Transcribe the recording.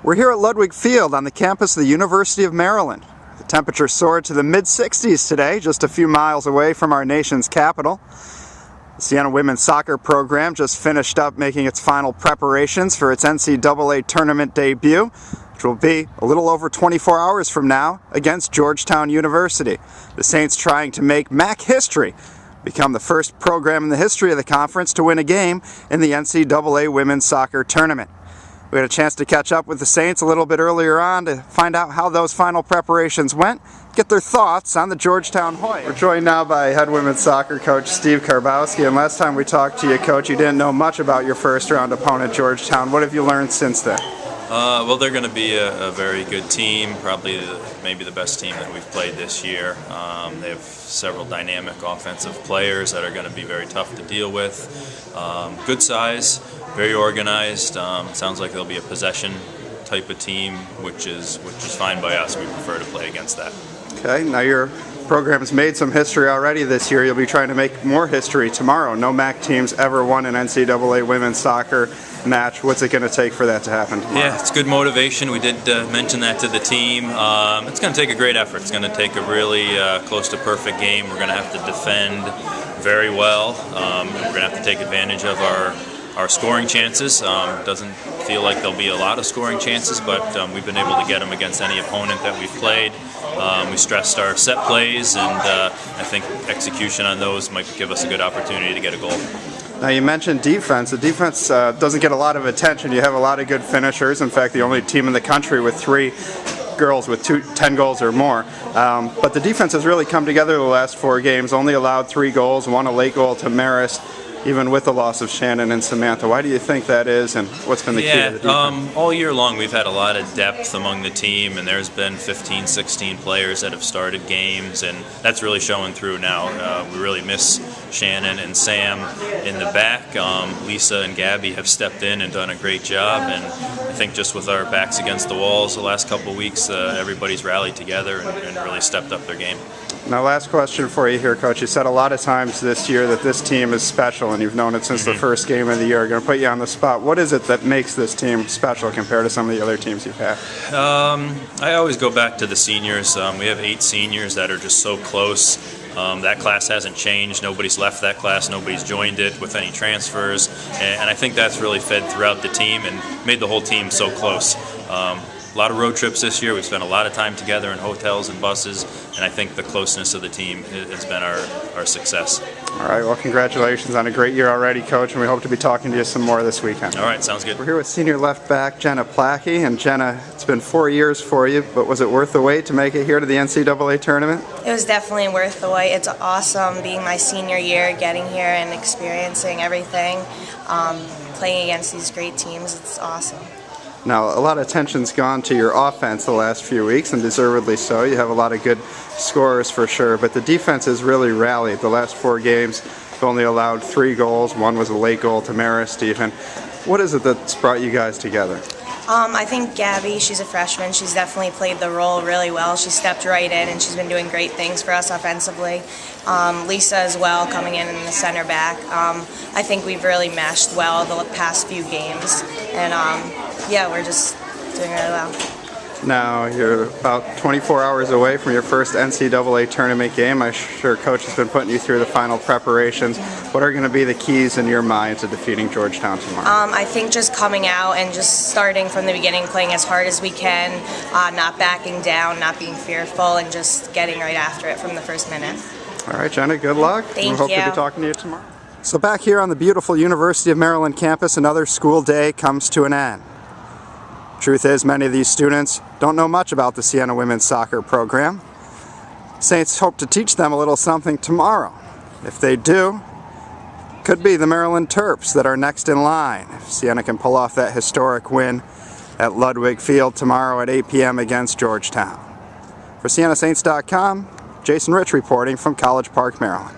We're here at Ludwig Field on the campus of the University of Maryland. The temperature soared to the mid-60s today, just a few miles away from our nation's capital. The Siena women's soccer program just finished up making its final preparations for its NCAA Tournament debut, which will be a little over 24 hours from now against Georgetown University. The Saints trying to make MAC history, become the first program in the history of the conference to win a game in the NCAA Women's Soccer Tournament. We had a chance to catch up with the Saints a little bit earlier on to find out how those final preparations went, get their thoughts on the Georgetown Hoyas. We're joined now by head women's soccer coach Steve Karbowski, and last time we talked to you, Coach, you didn't know much about your first round opponent, Georgetown. What have you learned since then? Well, they're going to be a very good team, probably maybe the best team that we've played this year. They have several dynamic offensive players that are going to be very tough to deal with. Good size, very organized. Sounds like they'll be a possession type of team, which is fine by us. We prefer to play against that. Okay, now your program has made some history already this year. You'll be trying to make more history tomorrow. No MAC teams ever won an NCAA women's soccer match. What's it going to take for that to happen tomorrow? Yeah, it's good motivation. We did mention that to the team. It's going to take a great effort. It's going to take a really close to perfect game. We're going to have to defend very well. We're going to have to take advantage of our scoring chances. Doesn't feel like there'll be a lot of scoring chances, but we've been able to get them against any opponent that we've played. We stressed our set plays, and I think execution on those might give us a good opportunity to get a goal. Now you mentioned defense. The defense doesn't get a lot of attention. You have a lot of good finishers. In fact, the only team in the country with 3 girls with 10 goals or more. But the defense has really come together the last 4 games. Only allowed 3 goals, 1 a late goal to Marist, even with the loss of Shannon and Samantha. Why do you think that is, and what's been the key to the defense? All year long we've had a lot of depth among the team, and there's been 15, 16 players that have started games, and that's really showing through now. We really miss Shannon and Sam in the back. Lisa and Gabby have stepped in and done a great job, and I think just with our backs against the walls the last couple of weeks, everybody's rallied together and really stepped up their game. Now, last question for you here, Coach. You said a lot of times this year that this team is special, and you've known it since the first game of the year. I'm going to put you on the spot. What is it that makes this team special compared to some of the other teams you've had? I always go back to the seniors. We have 8 seniors that are just so close. That class hasn't changed. Nobody's left that class. Nobody's joined it with any transfers. And I think that's really fed throughout the team and made the whole team so close. A lot of road trips this year. We've spent a lot of time together in hotels and buses, and I think the closeness of the team has been our success. All right, well, congratulations on a great year already, Coach, and we hope to be talking to you some more this weekend. All right, sounds good. We're here with senior left back Jenna Placke, and Jenna, it's been 4 years for you, but was it worth the wait to make it here to the NCAA tournament? It was definitely worth the wait. It's awesome being my senior year, getting here and experiencing everything, playing against these great teams. It's awesome. Now, a lot of attention's gone to your offense the last few weeks, and deservedly so. You have a lot of good scorers for sure, but the defense has really rallied. The last 4 games, you've only allowed 3 goals. 1 was a late goal to Marist, even. What is it that's brought you guys together? I think Gabby, she's a freshman. She's definitely played the role really well. She stepped right in, and she's been doing great things for us offensively. Lisa as well, coming in the center back. I think we've really meshed well the past few games, and yeah, we're just doing really well. Now, you're about 24 hours away from your first NCAA tournament game. I'm sure Coach has been putting you through the final preparations. What are going to be the keys in your mind to defeating Georgetown tomorrow? I think just coming out and just starting from the beginning, playing as hard as we can, not backing down, not being fearful, and just getting right after it from the first minute. All right, Jenna, good luck. Thank you. We hope to be talking to you tomorrow. So back here on the beautiful University of Maryland campus, another school day comes to an end. Truth is, many of these students don't know much about the Siena women's soccer program. Saints hope to teach them a little something tomorrow. If they do, could be the Maryland Terps that are next in line. If Siena can pull off that historic win at Ludwig Field tomorrow at 8 p.m. against Georgetown. For SienaSaints.com, Jason Rich reporting from College Park, Maryland.